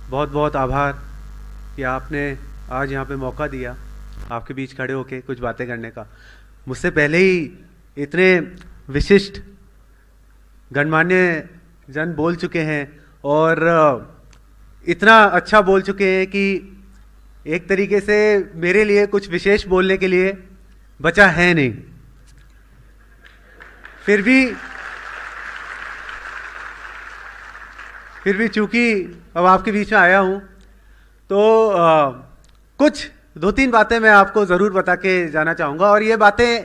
बहुत बहुत आभार कि आपने आज यहाँ पे मौका दिया आपके बीच खड़े होके कुछ बातें करने का। मुझसे पहले ही इतने विशिष्ट गणमान्य जन बोल चुके हैं और इतना अच्छा बोल चुके हैं कि एक तरीके से मेरे लिए कुछ विशेष बोलने के लिए बचा है नहीं। फिर भी चूंकि अब आपके बीच में आया हूं तो कुछ दो तीन बातें मैं आपको ज़रूर बता के जाना चाहूँगा। और ये बातें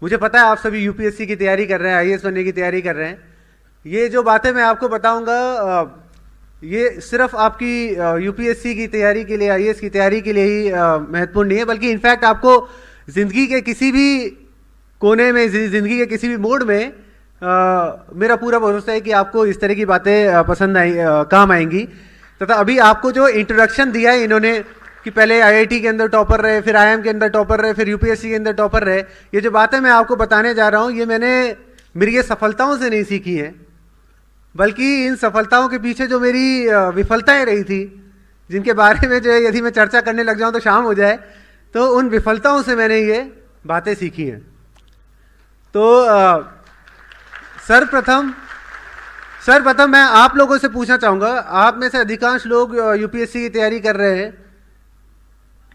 मुझे पता है आप सभी यूपीएससी की तैयारी कर रहे हैं, आईएएस बनने की तैयारी कर रहे हैं। ये जो बातें मैं आपको बताऊँगा ये सिर्फ आपकी यूपीएससी की तैयारी के लिए, आईएएस की तैयारी के लिए ही महत्वपूर्ण नहीं है, बल्कि इनफैक्ट आपको ज़िंदगी के किसी भी कोने में, ज़िंदगी के किसी भी मोड में मेरा पूरा भरोसा है कि आपको इस तरह की बातें पसंद काम आएंगी। तथा अभी आपको जो इंट्रोडक्शन दिया है इन्होंने कि पहले आईआईटी के अंदर टॉपर रहे, फिर आईआईएम के अंदर टॉपर रहे, फिर यूपीएससी के अंदर टॉपर रहे, ये जो बातें मैं आपको बताने जा रहा हूँ ये मैंने मेरी ये सफलताओं से नहीं सीखी हैं, बल्कि इन सफलताओं के पीछे जो मेरी विफलताएं रही थी, जिनके बारे में जो है यदि मैं चर्चा करने लग जाऊँ तो शाम हो जाए, तो उन विफलताओं से मैंने ये बातें सीखी हैं। तो सर्वप्रथम मैं आप लोगों से पूछना चाहूँगा, आप में से अधिकांश लोग यूपीएससी की तैयारी कर रहे हैं,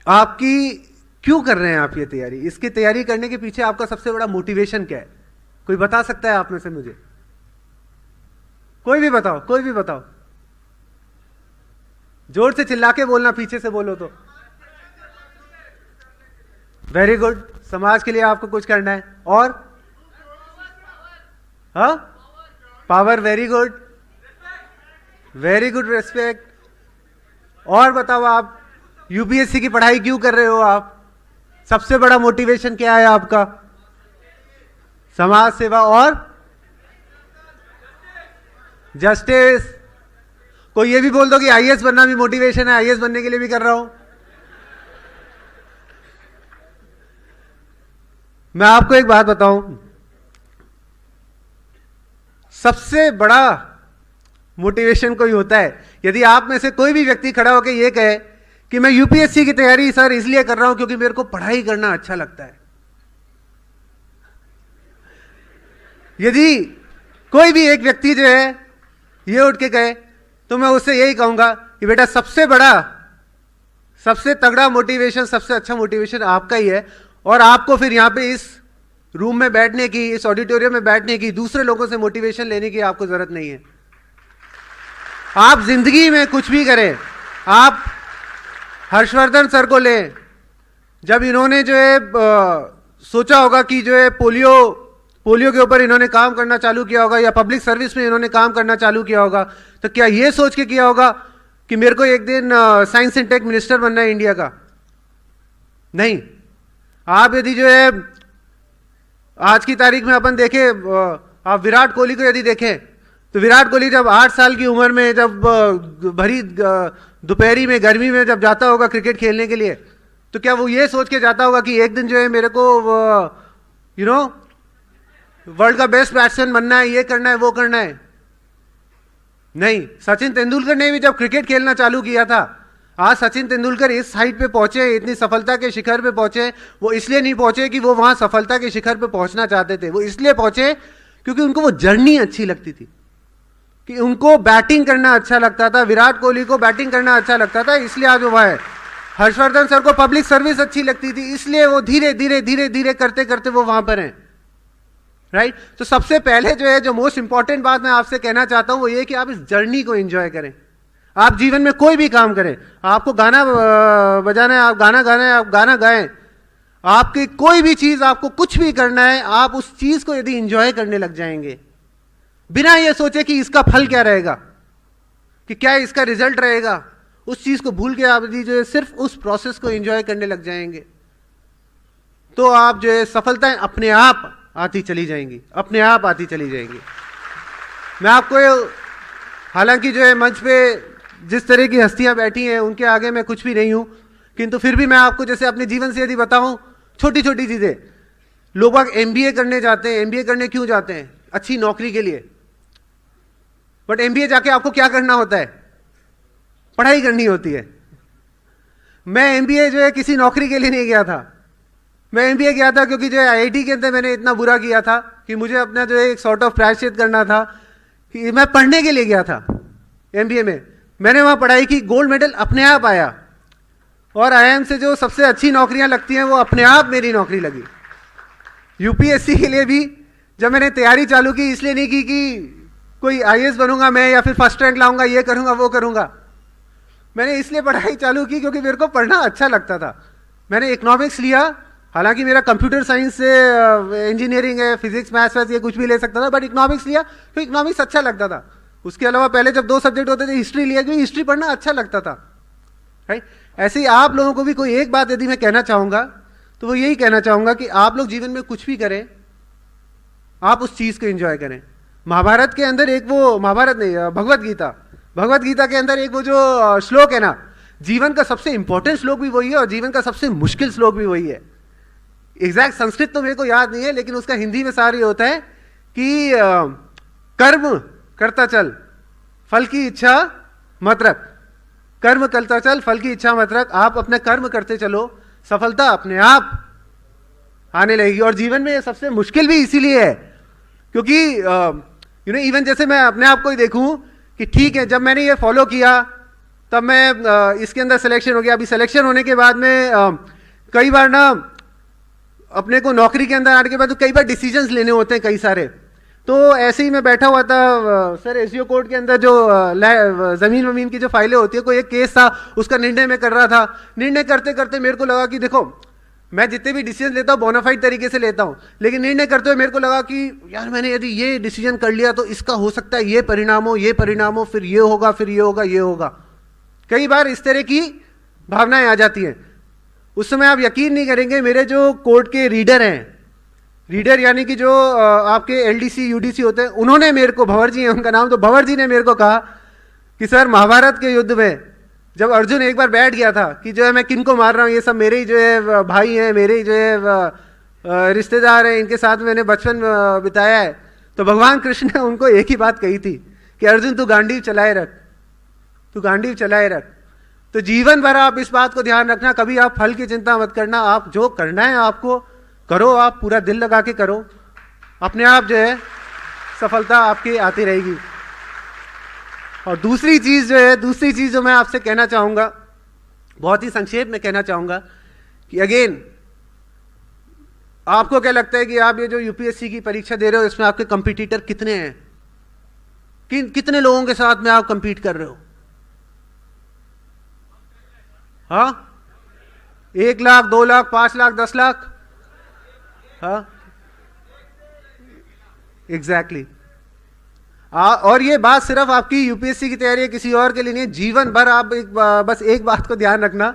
आपकी क्यों कर रहे हैं आप ये तैयारी? इसकी तैयारी करने के पीछे आपका सबसे बड़ा मोटिवेशन क्या है? कोई बता सकता है आप में से मुझे? कोई भी बताओ, जोर से चिल्ला के बोलना, पीछे से बोलो तो। वेरी गुड, समाज के लिए आपको कुछ करना है। और हाँ, पावर, वेरी गुड, रेस्पेक्ट। और बताओ आप यूपीएससी की पढ़ाई क्यों कर रहे हो? आप सबसे बड़ा मोटिवेशन क्या है आपका? समाज सेवा और जस्टिस। कोई ये भी बोल दो कि आईएएस बनना भी मोटिवेशन है, आईएएस बनने के लिए भी कर रहा हूं। मैं आपको एक बात बताऊं, सबसे बड़ा मोटिवेशन कोई होता है यदि आप में से कोई भी व्यक्ति खड़ा होकर यह कहे कि मैं यूपीएससी की तैयारी सर इसलिए कर रहा हूं क्योंकि मेरे को पढ़ाई करना अच्छा लगता है। यदि कोई भी एक व्यक्ति जो है ये उठ के कहे तो मैं उससे यही कहूंगा कि बेटा सबसे बड़ा, सबसे तगड़ा मोटिवेशन, सबसे अच्छा मोटिवेशन आपका ही है। और आपको फिर यहां पे इस रूम में बैठने की, इस ऑडिटोरियम में बैठने की, दूसरे लोगों से मोटिवेशन लेने की आपको जरूरत नहीं है। आप जिंदगी में कुछ भी करें, आप हर्षवर्धन सर को लें, जब इन्होंने जो है सोचा होगा कि जो है पोलियो के ऊपर इन्होंने काम करना चालू किया होगा या पब्लिक सर्विस में इन्होंने काम करना चालू किया होगा, तो क्या ये सोच के किया होगा कि मेरे को एक दिन साइंस एंड टेक मिनिस्टर बनना है इंडिया का? नहीं। आप यदि जो है आज की तारीख में अपन देखें, आप विराट कोहली को यदि देखें तो विराट कोहली जब 8 साल की उम्र में, जब भरी दोपहरी में, गर्मी में जब जाता होगा क्रिकेट खेलने के लिए, तो क्या वो ये सोच के जाता होगा कि एक दिन जो है मेरे को वर्ल्ड का बेस्ट बैट्समैन बनना है, ये करना है, वो करना है? नहीं। सचिन तेंदुलकर ने भी जब क्रिकेट खेलना चालू किया था, आज सचिन तेंदुलकर इस हाइट पे पहुंचे, इतनी सफलता के शिखर पे पहुंचे, वो इसलिए नहीं पहुंचे कि वो वहां सफलता के शिखर पे पहुंचना चाहते थे, वो इसलिए पहुंचे क्योंकि उनको वो जर्नी अच्छी लगती थी, कि उनको बैटिंग करना अच्छा लगता था। विराट कोहली को बैटिंग करना अच्छा लगता था, इसलिए आज वो है। हर्षवर्धन सर को पब्लिक सर्विस अच्छी लगती थी, इसलिए वो धीरे धीरे करते करते वो वहां पर हैं। राइट? तो सबसे पहले जो है, जो मोस्ट इंपॉर्टेंट बात मैं आपसे कहना चाहता हूं वो ये कि आप इस जर्नी को एंजॉय करें। आप जीवन में कोई भी काम करें, आपको गाना बजाना है, आप गाना गाना है, आप गाना गाएं, आपकी कोई भी चीज, आपको कुछ भी करना है, आप उस चीज को यदि एंजॉय करने लग जाएंगे, बिना ये सोचे कि इसका फल क्या रहेगा, कि क्या इसका रिजल्ट रहेगा, उस चीज को भूल के आप यदि जो है सिर्फ उस प्रोसेस को एंजॉय करने लग जाएंगे, तो आप जो है सफलताएं अपने आप आती चली जाएंगी, अपने आप आती चली जाएंगी। मैं आपको हालांकि जो है मंच पे जिस तरह की हस्तियां बैठी हैं उनके आगे मैं कुछ भी नहीं हूं, किंतु फिर भी मैं आपको जैसे अपने जीवन से यदि बताऊं, छोटी छोटी चीजें। लोग एमबीए करने जाते हैं, एमबीए करने क्यों जाते हैं? अच्छी नौकरी के लिए। बट एमबीए जाके आपको क्या करना होता है? पढ़ाई करनी होती है। मैं एमबीए जो है किसी नौकरी के लिए नहीं गया था, मैं एमबीए गया था क्योंकि जो है आईआईटी के अंदर मैंने इतना बुरा किया था कि मुझे अपना जो है एक सॉर्ट ऑफ प्रायश्चित करना था, कि मैं पढ़ने के लिए गया था एमबीए में। मैंने वहाँ पढ़ाई की, गोल्ड मेडल अपने आप आया, और आईआईएम से जो सबसे अच्छी नौकरियां लगती हैं वो अपने आप मेरी नौकरी लगी। यूपीएससी के लिए भी जब मैंने तैयारी चालू की, इसलिए नहीं की कि कोई आईएएस बनूंगा मैं या फिर फर्स्ट रैंक लाऊंगा, ये करूंगा वो करूंगा। मैंने इसलिए पढ़ाई चालू की क्योंकि मेरे को पढ़ना अच्छा लगता था। मैंने इकोनॉमिक्स लिया, हालांकि मेरा कंप्यूटर साइंस से इंजीनियरिंग है, फिजिक्स मैथ्स ये कुछ भी ले सकता था, बट इकोनॉमिक्स लिया तो इकोनॉमिक्स अच्छा लगता था। उसके अलावा पहले जब 2 सब्जेक्ट होते थे, हिस्ट्री लिया क्योंकि हिस्ट्री पढ़ना अच्छा लगता था, राइट। ऐसे ही आप लोगों को भी कोई एक बात यदि मैं कहना चाहूँगा तो वो यही कहना चाहूँगा कि आप लोग जीवन में कुछ भी करें, आप उस चीज़ को एंजॉय करें। महाभारत के अंदर एक वो, महाभारत नहीं, भगवत गीता के अंदर एक वो जो श्लोक है ना, जीवन का सबसे इंपॉर्टेंट श्लोक भी वही है और जीवन का सबसे मुश्किल श्लोक भी वही है। एग्जैक्ट संस्कृत तो मेरे को याद नहीं है, लेकिन उसका हिंदी में सारी होता है कि कर्म करता चल, फल की इच्छा मत रख। कर्म करता चल, फल की इच्छा मत रख। आप अपने कर्म करते चलो, सफलता अपने आप आने लगेगी। और जीवन में ये सबसे मुश्किल भी इसीलिए है क्योंकि इवन जैसे मैं अपने आप को ही देखूं कि ठीक है, जब मैंने ये फॉलो किया तब मैं इसके अंदर सिलेक्शन हो गया। अभी सिलेक्शन होने के बाद में कई बार ना अपने को नौकरी के अंदर आने के बाद तो कई बार डिसीजंस लेने होते हैं कई सारे। तो ऐसे ही मैं बैठा हुआ था सर, एसडीओ कोर्ट के अंदर जो जमीन वमीन की जो फाइलें होती है, कोई एक केस था, उसका निर्णय मैं कर रहा था। निर्णय करते करते मेरे को लगा कि देखो, मैं जितने भी डिसीजन लेता हूँ बोनाफाइड तरीके से लेता हूँ, लेकिन निर्णय करते हुए मेरे को लगा कि यार मैंने यदि ये डिसीजन कर लिया तो इसका हो सकता है ये परिणाम हो, फिर ये होगा, फिर ये होगा, ये होगा। कई बार इस तरह की भावनाएं आ जाती हैं। उस समय आप यकीन नहीं करेंगे, मेरे जो कोर्ट के रीडर हैं, रीडर यानी कि जो आपके एलडीसी यूडीसी होते हैं, उन्होंने मेरे को, भंवर जी है उनका नाम, तो भंवर जी ने मेरे को कहा कि सर, महाभारत के युद्ध में जब अर्जुन एक बार बैठ गया था कि जो है मैं किनको मार रहा हूँ, ये सब मेरे ही जो है भाई हैं, मेरे ही जो है रिश्तेदार हैं, इनके साथ मैंने बचपन बिताया है, तो भगवान कृष्ण ने उनको एक ही बात कही थी कि अर्जुन तू गांडीव चलाए रख, तू गांडीव चलाए रख। तो जीवन भर आप इस बात को ध्यान रखना, कभी आप फल की चिंता मत करना। आप जो करना है आपको करो, आप पूरा दिल लगा के करो, अपने आप जो है सफलता आपकी आती रहेगी। और दूसरी चीज जो मैं आपसे कहना चाहूंगा, बहुत ही संक्षेप में कहना चाहूंगा कि अगेन, आपको क्या लगता है कि आप ये जो यूपीएससी की परीक्षा दे रहे हो, इसमें आपके कंपटीटर कितने हैं? कितने लोगों के साथ में आप कंपीट कर रहे हो? हाँ, 1 लाख, 2 लाख, 5 लाख, 10 लाख? हाँ, एग्जैक्टली। और ये बात सिर्फ आपकी यूपीएससी की तैयारी है, किसी और के लिए नहीं है। जीवन भर आप बस एक बात को ध्यान रखना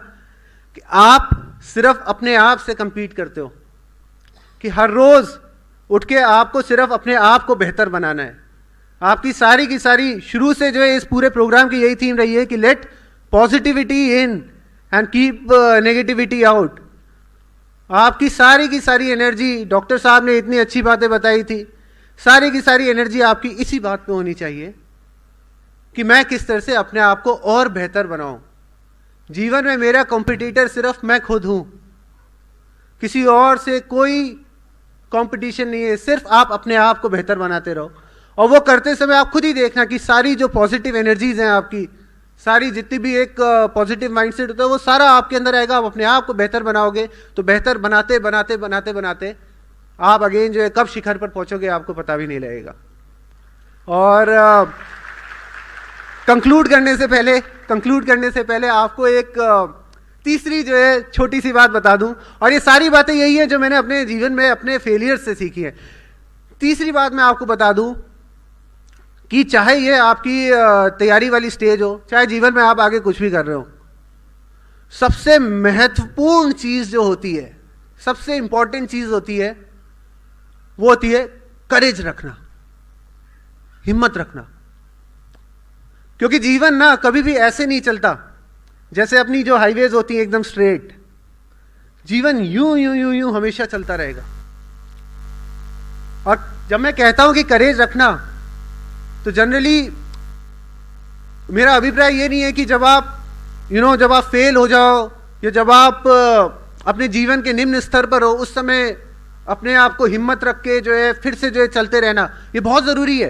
कि आप सिर्फ अपने आप से कंपीट करते हो, कि हर रोज उठ के आपको सिर्फ अपने आप को बेहतर बनाना है। आपकी सारी की सारी, शुरू से जो है इस पूरे प्रोग्राम की यही थीम रही है कि let positivity in and keep negativity out. आपकी सारी की सारी एनर्जी, डॉक्टर साहब ने इतनी अच्छी बातें बताई थी, सारी की सारी एनर्जी आपकी इसी बात पे होनी चाहिए कि मैं किस तरह से अपने आप को और बेहतर बनाऊं। जीवन में मेरा कॉम्पिटिटर सिर्फ मैं खुद हूं, किसी और से कोई कंपटीशन नहीं है, सिर्फ आप अपने आप को बेहतर बनाते रहो। और वो करते समय आप खुद ही देखना कि सारी जो पॉजिटिव एनर्जीज हैं आपकी, सारी जितनी भी एक पॉजिटिव माइंडसेट होता है, वो सारा आपके अंदर आएगा। आप अपने आप को बेहतर बनाओगे तो बेहतर बनाते बनाते बनाते बनाते आप अगेन जो है कब शिखर पर पहुंचोगे आपको पता भी नहीं लगेगा। और कंक्लूड करने से पहले आपको एक तीसरी जो है छोटी सी बात बता दूं, और ये सारी बातें यही हैं जो मैंने अपने जीवन में अपने फेलियर्स से सीखी है। तीसरी बात मैं आपको बता दूं कि चाहे ये आपकी तैयारी वाली स्टेज हो, चाहे जीवन में आप आगे कुछ भी कर रहे हो, सबसे महत्वपूर्ण चीज जो होती है, सबसे इंपॉर्टेंट चीज होती है, वो होती है करेज रखना, हिम्मत रखना। क्योंकि जीवन ना कभी भी ऐसे नहीं चलता जैसे अपनी जो हाईवेज होती है एकदम स्ट्रेट। जीवन यूं यूं यूं यूं हमेशा चलता रहेगा। और जब मैं कहता हूं कि करेज रखना, तो जनरली मेरा अभिप्राय ये नहीं है कि जब आप जब आप फेल हो जाओ या जब आप अपने जीवन के निम्न स्तर पर हो, उस समय अपने आप को हिम्मत रख के जो है फिर से जो है चलते रहना, ये बहुत ज़रूरी है।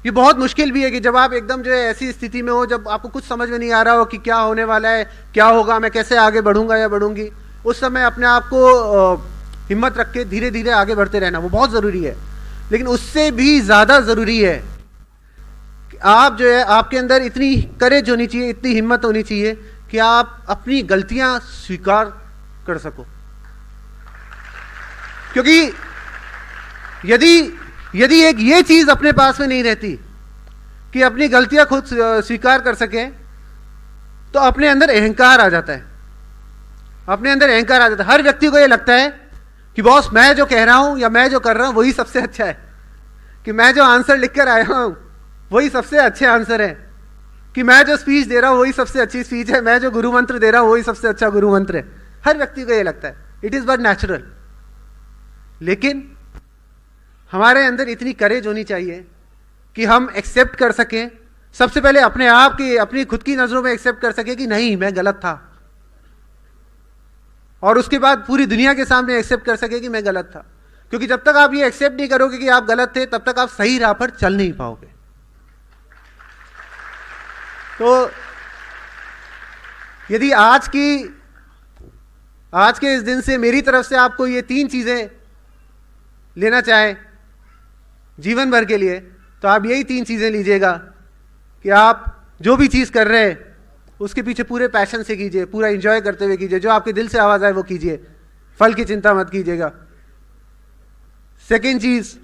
ये बहुत मुश्किल भी है कि जब आप एकदम जो है ऐसी स्थिति में हो, जब आपको कुछ समझ में नहीं आ रहा हो कि क्या होने वाला है, क्या होगा, मैं कैसे आगे बढ़ूंगा या बढ़ूंगी, उस समय अपने आप को हिम्मत रख के धीरे धीरे आगे बढ़ते रहना, वो बहुत ज़रूरी है। लेकिन उससे भी ज़्यादा ज़रूरी है कि आप जो है, आपके अंदर इतनी करेज होनी चाहिए, इतनी हिम्मत होनी चाहिए कि आप अपनी गलतियां स्वीकार कर सको। क्योंकि यदि एक ये चीज अपने पास में नहीं रहती कि अपनी गलतियां खुद स्वीकार कर सके, तो अपने अंदर अहंकार आ जाता है। अपने अंदर अहंकार आ जाता है। हर व्यक्ति को ये लगता है कि बॉस, मैं जो कह रहा हूं या मैं जो कर रहा हूं वही सबसे अच्छा है, कि मैं जो आंसर लिख कर आया हूं वही सबसे अच्छे आंसर है, कि मैं जो स्पीच दे रहा हूं वही सबसे अच्छी स्पीच है, मैं जो गुरु मंत्र दे रहा हूं वही सबसे अच्छा गुरु मंत्र है। हर व्यक्ति को ये लगता है। It is but natural. लेकिन हमारे अंदर इतनी करेज होनी चाहिए कि हम एक्सेप्ट कर सकें, सबसे पहले अपने आप की, अपनी खुद की नजरों में एक्सेप्ट कर सकें कि नहीं, मैं गलत था, और उसके बाद पूरी दुनिया के सामने एक्सेप्ट कर सके कि मैं गलत था। क्योंकि जब तक आप ये एक्सेप्ट नहीं करोगे कि आप गलत थे, तब तक आप सही राह पर चल नहीं पाओगे। तो यदि आज के इस दिन से मेरी तरफ से आपको ये 3 चीजें लेना चाहे जीवन भर के लिए, तो आप यही 3 चीजें लीजिएगा कि आप जो भी चीज कर रहे हैं उसके पीछे पूरे पैशन से कीजिए, पूरा एंजॉय करते हुए कीजिए, जो आपके दिल से आवाज आए वो कीजिए, फल की चिंता मत कीजिएगा। सेकेंड चीज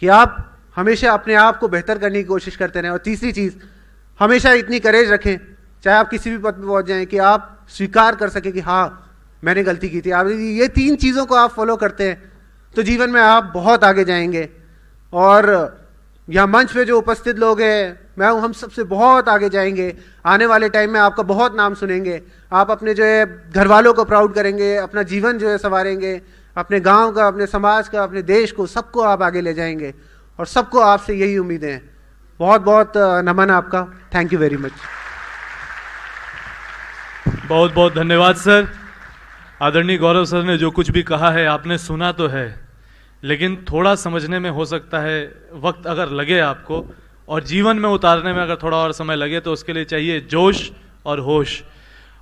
कि आप हमेशा अपने आप को बेहतर करने की कोशिश करते रहें। और तीसरी चीज, हमेशा इतनी करेज रखें, चाहे आप किसी भी पद पर पहुंच जाएं, कि आप स्वीकार कर सके कि हाँ, मैंने गलती की थी। आप ये 3 चीजों को आप फॉलो करते हैं तो जीवन में आप बहुत आगे जाएंगे। और यहाँ मंच पे जो उपस्थित लोग हैं, मैं हूँ, हम सबसे बहुत आगे जाएंगे। आने वाले टाइम में आपका बहुत नाम सुनेंगे। आप अपने जो है घर वालों को प्राउड करेंगे, अपना जीवन जो है संवारेंगे, अपने गांव का, अपने समाज का, अपने देश को, सबको आप आगे ले जाएंगे। और सबको आपसे यही उम्मीदें हैं। बहुत बहुत नमन आपका। Thank you very much. बहुत बहुत धन्यवाद सर। आदरणीय गौरव सर ने जो कुछ भी कहा है आपने सुना तो है, लेकिन थोड़ा समझने में हो सकता है वक्त अगर लगे आपको, और जीवन में उतारने में अगर थोड़ा और समय लगे, तो उसके लिए चाहिए जोश और होश।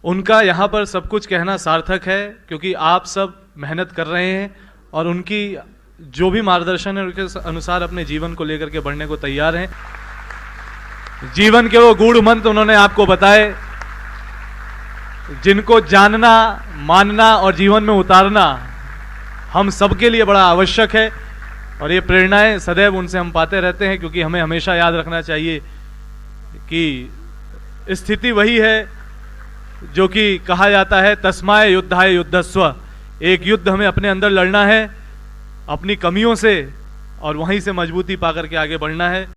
उनका यहाँ पर सब कुछ कहना सार्थक है, क्योंकि आप सब मेहनत कर रहे हैं और उनकी जो भी मार्गदर्शन है उनके अनुसार अपने जीवन को लेकर के बढ़ने को तैयार हैं। जीवन के वो गूढ़ मंत्र उन्होंने आपको बताए, जिनको जानना, मानना और जीवन में उतारना हम सबके लिए बड़ा आवश्यक है। और ये प्रेरणाएं सदैव उनसे हम पाते रहते हैं, क्योंकि हमें हमेशा याद रखना चाहिए कि स्थिति वही है जो कि कहा जाता है तस्माय युद्धाय युद्धस्व। एक युद्ध हमें अपने अंदर लड़ना है अपनी कमियों से, और वहीं से मजबूती पाकर के आगे बढ़ना है।